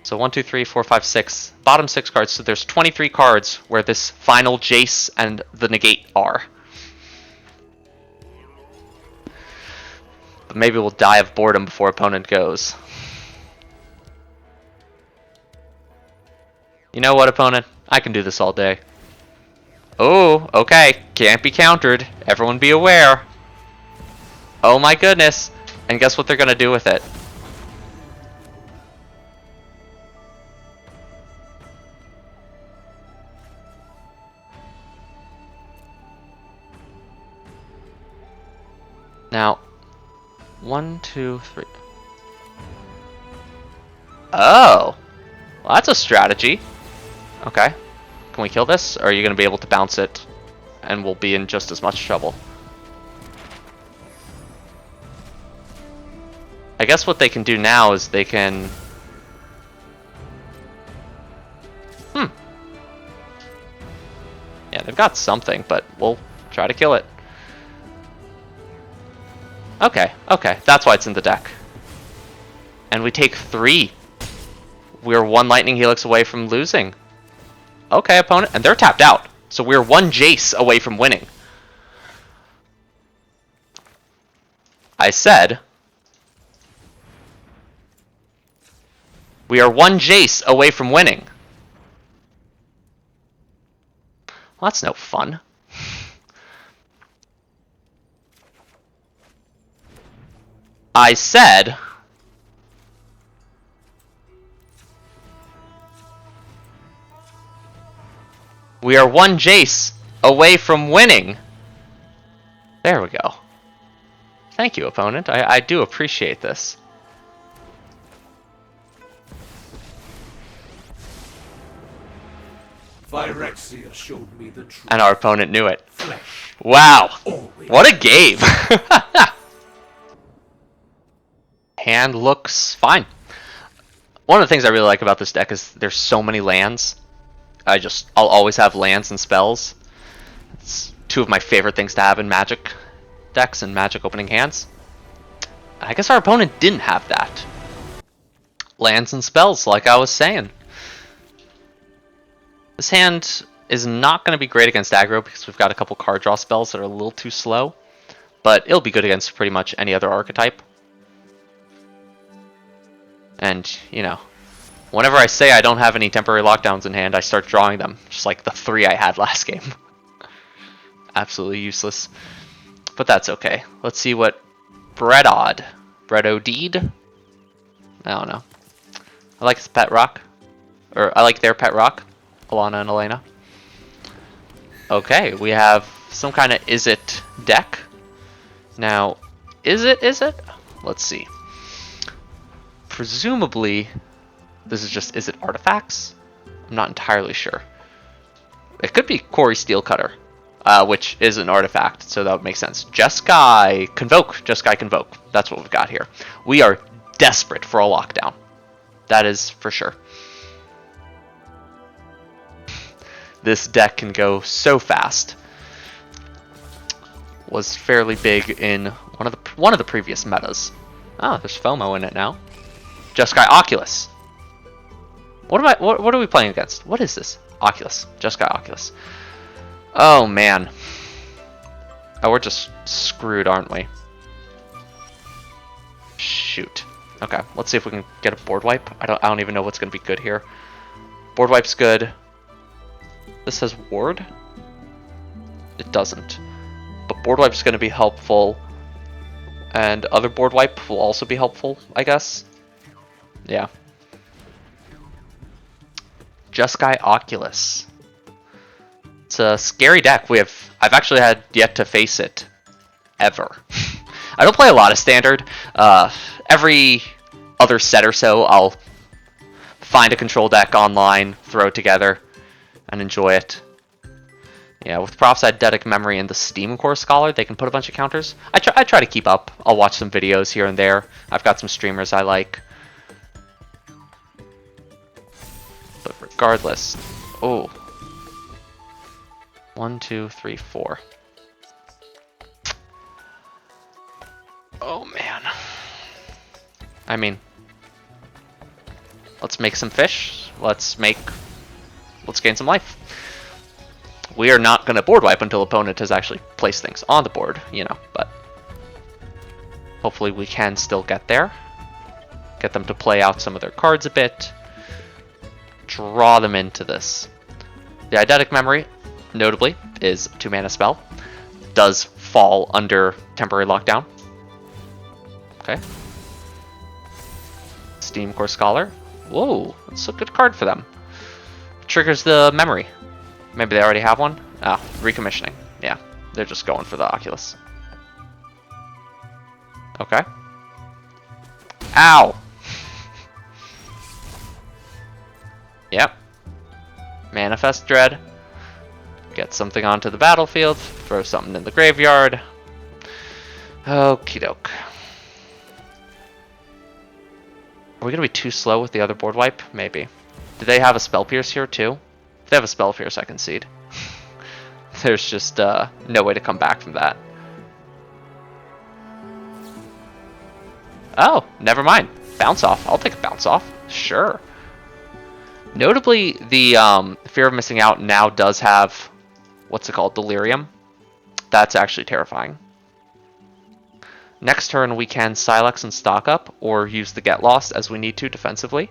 So 1, 2, 3, 4, 5, 6. Bottom 6 cards, so there's 23 cards where this final Jace and the negate are. But maybe we'll die of boredom before opponent goes. You know what, opponent? I can do this all day. Oh, okay. Can't be countered. Everyone be aware. Oh my goodness. And guess what they're gonna do with it? Now, 1, 2, 3. Oh! Well, that's a strategy. Okay. Can we kill this? Or are you going to be able to bounce it and we'll be in just as much trouble? I guess what they can do now is they can... Yeah, Yeah, they've got something, but we'll try to kill it. Okay, okay, that's why it's in the deck. And we take 3. We're 1 Lightning Helix away from losing. Okay, opponent, and they're tapped out. So we're 1 Jace away from winning. I said we are 1 Jace away from winning. Well, that's no fun. I said we are 1 Jace away from winning. There we go. Thank you, opponent. I do appreciate this. Phyrexia showed me the truth. And our opponent knew it. Flesh. Wow. Always. What a game. Hand looks fine. One of the things I really like about this deck is there's so many lands. I'll always have lands and spells. It's 2 of my favorite things to have in Magic decks and Magic opening hands. I guess our opponent didn't have that. Lands and spells, like I was saying. This hand is not going to be great against aggro because we've got a couple card draw spells that are a little too slow. But it'll be good against pretty much any other archetype. And, you know, whenever I say I don't have any temporary lockdowns in hand, I start drawing them. Just like the 3 I had last game. Absolutely useless. But that's okay. Let's see what Bredodeed? I don't know. I like his pet rock. Or I like their pet rock. Alana and Elena. Okay, we have some kind of is it deck. Now, is it? Let's see. Presumably, this is just is it artifacts? I'm not entirely sure. It could be Quarry Steelcutter, which is an artifact, so that would make sense. Jeskai Convoke. Jeskai Convoke. That's what we've got here. We are desperate for a lockdown. That is for sure. This deck can go so fast. Was fairly big in one of the previous metas. Oh, there's FOMO in it now. Jeskai Oculus. What are we playing against? What is this? Oculus. Jeskai Oculus. Oh man. Oh, we're just screwed, aren't we? Shoot. Okay, let's see if we can get a board wipe. I don't even know what's gonna be good here. Board wipe's good. This says ward? It doesn't. But board wipe's going to be helpful. And other board wipe will also be helpful, I guess. Yeah. Jeskai Oculus. It's a scary deck. I've actually had yet to face it. Ever. I don't play a lot of standard. Every other set or so, I'll find a control deck online, throw it together, and enjoy it. Yeah, with Prof's Eidetic Memory and the Steam Core Scholar, they can put a bunch of counters. I try to keep up. I'll watch some videos here and there. I've got some streamers I like. But regardless... Oh. 1, 2, 3, 4. Oh, man. I mean... Let's make some fish. Let's gain some life. We are not going to board wipe until opponent has actually placed things on the board, you know, but hopefully we can still get there. Get them to play out some of their cards a bit. Draw them into this. The Eidetic Memory, notably, is a 2-mana spell. Does fall under temporary lockdown. Okay. Steam Core Scholar. Whoa, that's a good card for them. Triggers the memory. Maybe they already have one? Ah, recommissioning. Yeah, they're just going for the Oculus. Okay. Ow! Yep. Manifest Dread. Get something onto the battlefield. Throw something in the graveyard. Okie doke. Are we going to be too slow with the other board wipe? Maybe. Do they have a Spell Pierce here too? If they have a Spell Pierce, I concede. There's just no way to come back from that. Oh, never mind. Bounce off. I'll take a bounce off. Sure. Notably, the fear of missing out now does have, what's it called, delirium. That's actually terrifying. Next turn, we can Silex and stock up, or use the Get Lost as we need to defensively.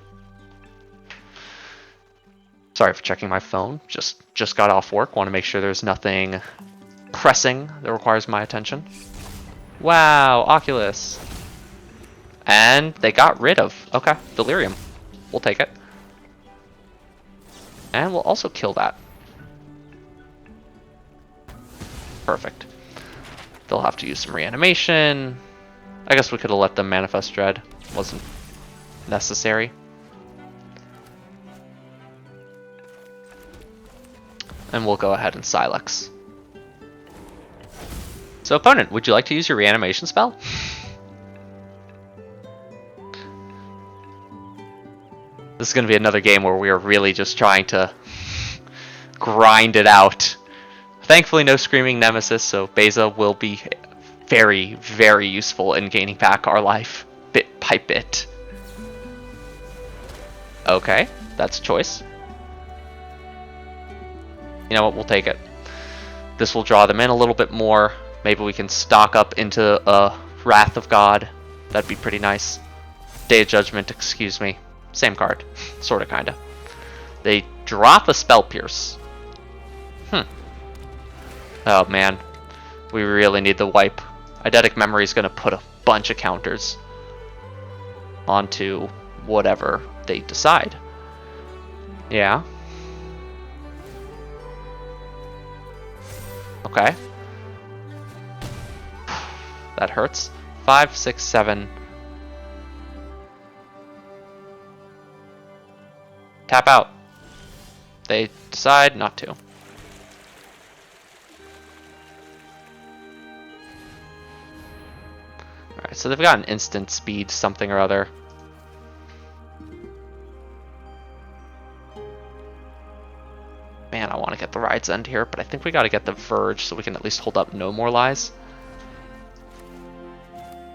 Sorry for checking my phone. Just got off work. Want to make sure there's nothing pressing that requires my attention. Wow, Oculus. And they got rid of, okay, delirium. We'll take it. And we'll also kill that. Perfect. They'll have to use some reanimation. I guess we could have let them manifest dread. Wasn't necessary. And we'll go ahead and Silex. So opponent, would you like to use your reanimation spell? This is going to be another game where we are really just trying to grind it out. Thankfully, no Screaming Nemesis, so Beza will be very, very useful in gaining back our life bit by bit. Okay, that's a choice. You know what, we'll take it. This will draw them in a little bit more. Maybe we can stock up into a Wrath of God. That'd be pretty nice. Day of Judgment, excuse me. Same card. Sorta, kinda. They drop a Spell Pierce. Oh man. We really need the wipe. Eidetic Memory is gonna put a bunch of counters onto whatever they decide. Yeah. Okay. That hurts. 5, 6, 7. Tap out. They decide not to. Alright, so they've got an instant speed something or other. Man, I want to get the Ride's End here, but I think we got to get the Verge so we can at least hold up no more lies.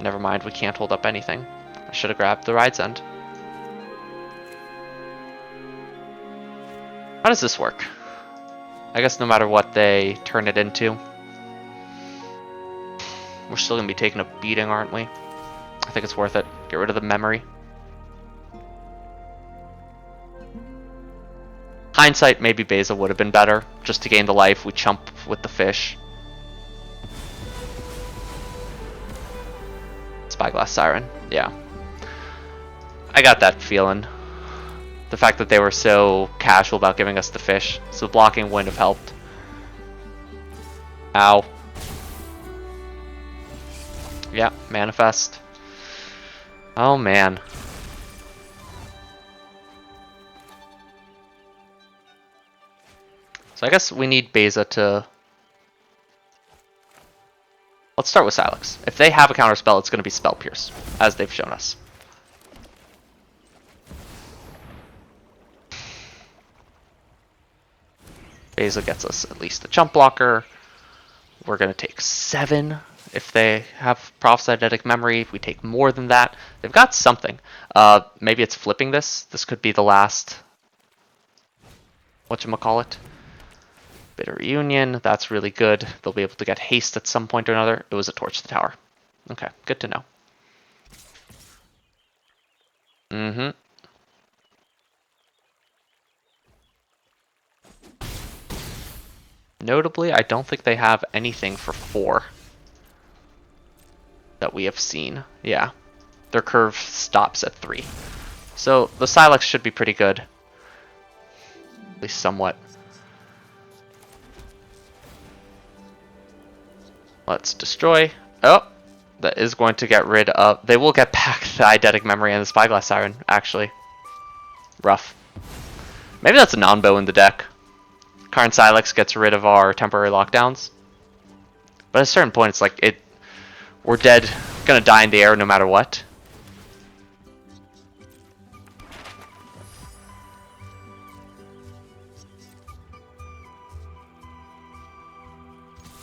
Never mind, we can't hold up anything. I should have grabbed the Ride's End. How does this work? I guess no matter what they turn it into, we're still going to be taking a beating, aren't we? I think it's worth it. Get rid of the memory. Hindsight, maybe Beza would have been better. Just to gain the life, we chump with the fish. Spyglass Siren, yeah. I got that feeling. The fact that they were so casual about giving us the fish, so blocking wouldn't have helped. Ow. Yeah, manifest. Oh man. So I guess we need Beza to... Let's start with Silex. If they have a counter spell, it's going to be Spell Pierce, as they've shown us. Beza gets us at least a chump blocker. We're going to take 7 if they have Prophesy Eidetic Memory. If we take more than that, they've got something. Maybe it's flipping this. This could be the last... whatchamacallit? Bitter Reunion. That's really good. They'll be able to get haste at some point or another. It was a Torch to the Tower. Okay, good to know. Mm-hmm. Notably, I don't think they have anything for 4 that we have seen. Yeah, their curve stops at 3. So the Silex should be pretty good. At least somewhat. Let's destroy. Oh, that is going to get rid of... They will get back the Eidetic Memory and the Spyglass Siren, actually. Rough. Maybe that's a non-bow in the deck. Karn Silex gets rid of our temporary lockdowns. But at a certain point, it's like, we're dead. Gonna die in the air no matter what.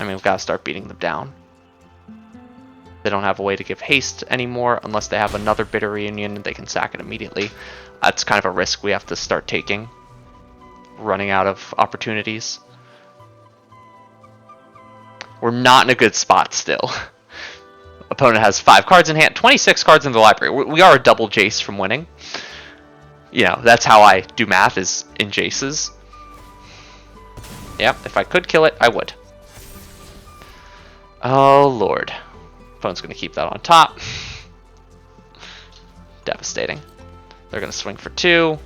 I mean, we've got to start beating them down. They don't have a way to give haste anymore unless they have another bitter reunion and they can sack it immediately. That's kind of a risk we have to start taking. Running out of opportunities. We're not in a good spot still. Opponent has 5 cards in hand, 26 cards in the library. We are a double Jace from winning. You know, that's how I do math, is in Jaces. Yep, if I could kill it, I would. Oh, Lord. Opponent's going to keep that on top. Devastating. They're going to swing for 2.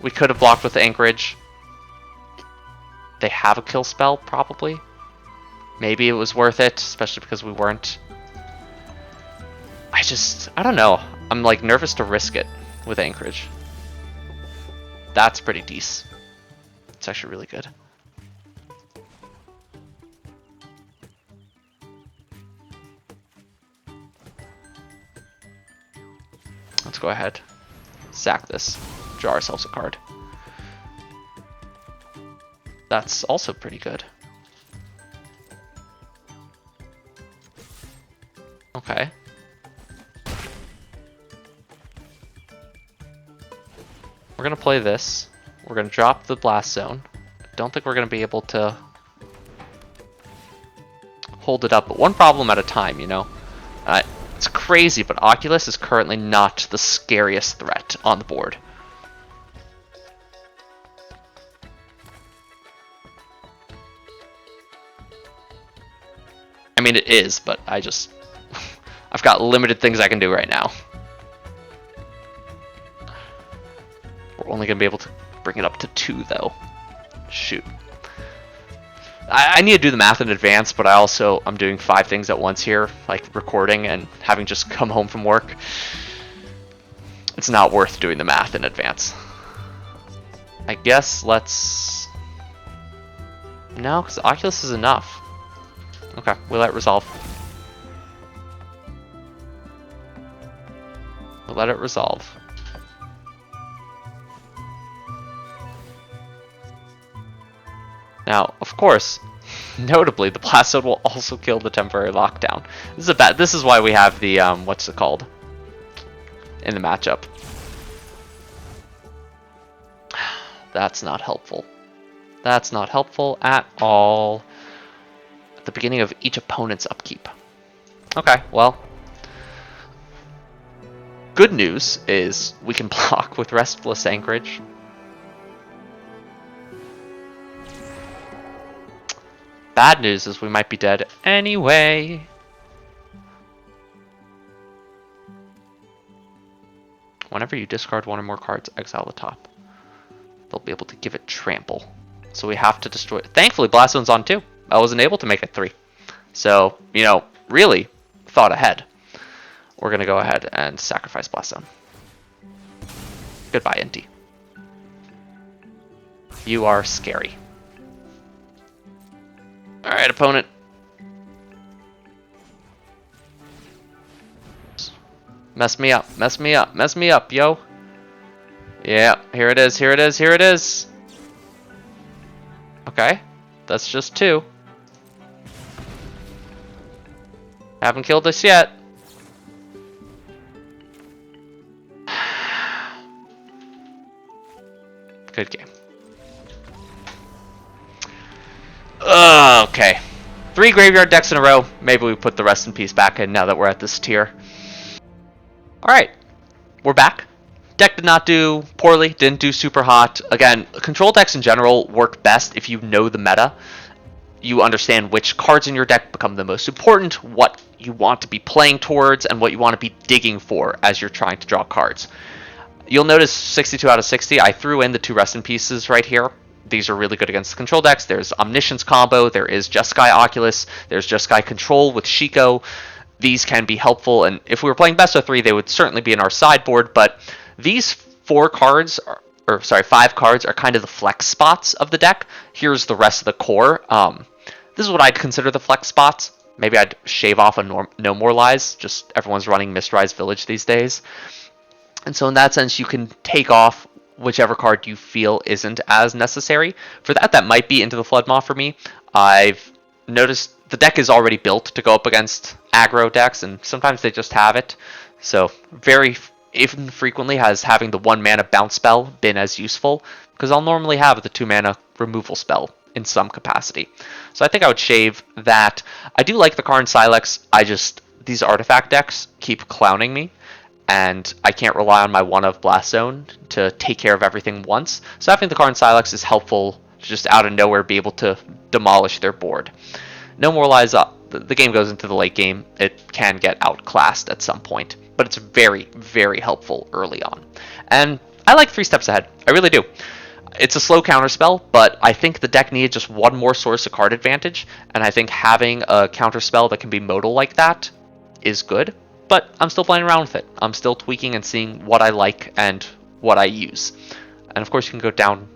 We could have blocked with Anchorage. They have a kill spell, probably. Maybe it was worth it, especially because we weren't. I don't know. I'm like nervous to risk it with Anchorage. That's pretty decent. It's actually really good. Let's go ahead. Sack this. Draw ourselves a card. That's also pretty good. Okay. We're going to play this. We're going to drop the Blast Zone. Don't think we're going to be able to hold it up, but one problem at a time, you know? It's crazy, but Oculus is currently not the scariest threat on the board. I mean, it is, but I've got limited things I can do right now. We're only going to be able to bring it up to 2, though. Shoot. I need to do the math in advance, but I'm doing 5 things at once here, like recording and having just come home from work. It's not worth doing the math in advance. I guess let's... No, because Oculus is enough. Okay, we'll let it resolve. We'll let it resolve. Now, of course, notably, the Blast Zone will also kill the temporary lockdown. This is why we have the what's it called in the matchup. That's not helpful. That's not helpful at all. At the beginning of each opponent's upkeep. Okay, well, good news is we can block with Restless Anchorage. Bad news is we might be dead anyway. Whenever you discard 1 or more cards, exile the top. They'll be able to give it trample. So we have to destroy it. Thankfully, Blast Zone's on 2. I wasn't able to make it 3. So, you know, really thought ahead. We're going to go ahead and sacrifice Blast Zone. Goodbye, NT. You are scary. Alright, opponent. Mess me up, mess me up, mess me up, yo. Yeah, here it is, here it is, here it is. Okay, that's just 2. Haven't killed us yet. Good game. Okay. 3 graveyard decks in a row. Maybe we put the Rest in Peace back in now that we're at this tier. Alright. We're back. Deck did not do poorly. Didn't do super hot. Again, control decks in general work best if you know the meta. You understand which cards in your deck become the most important, what you want to be playing towards, and what you want to be digging for as you're trying to draw cards. You'll notice 62 out of 60, I threw in the 2 Rest in Pieces right here. These are really good against the control decks. There's Omniscience combo, there is Jeskai Oculus, there's Jeskai Control with Shiko. These can be helpful, and if we were playing best of 3, they would certainly be in our sideboard, but these 5 cards are kind of the flex spots of the deck. Here's the rest of the core. This is what I'd consider the flex spots. Maybe I'd shave off a No More Lies, just everyone's running Mistrise Village these days. And so in that sense, you can take off whichever card you feel isn't as necessary. For that, that might be Into the Flood Maw for me. I've noticed the deck is already built to go up against aggro decks, and sometimes they just have it. So very infrequently has having the 1 mana bounce spell been as useful, because I'll normally have the 2 mana removal spell in some capacity. So I think I would shave that. I do like the Karn Silex. These artifact decks keep clowning me, and I can't rely on my 1 of Blast Zone to take care of everything once. So having the Karn Silex is helpful to just out of nowhere be able to demolish their board. No more lies up. The game goes into the late game. It can get outclassed at some point, but it's very, very helpful early on. And I like 3 steps ahead. I really do. It's a slow counterspell, but I think the deck needed just 1 more source of card advantage, and I think having a counterspell that can be modal like that is good, but I'm still playing around with it. I'm still tweaking and seeing what I like and what I use. And of course you can go down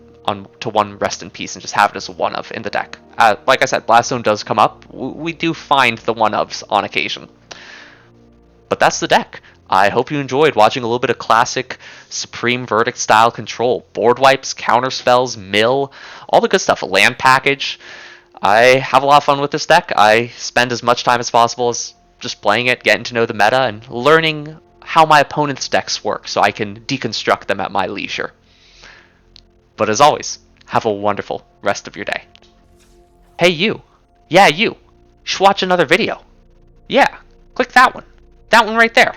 to 1 Rest in Peace and just have it as a 1-of in the deck. Like I said, Blast Zone does come up. We do find the 1-ofs on occasion. But that's the deck. I hope you enjoyed watching a little bit of classic Supreme Verdict style control. Board wipes, counter spells, mill, all the good stuff. A land package. I have a lot of fun with this deck. I spend as much time as possible as just playing it, getting to know the meta, and learning how my opponent's decks work so I can deconstruct them at my leisure. But as always, have a wonderful rest of your day. Hey you! Yeah, you! You should watch another video. Yeah, click that one. That one right there.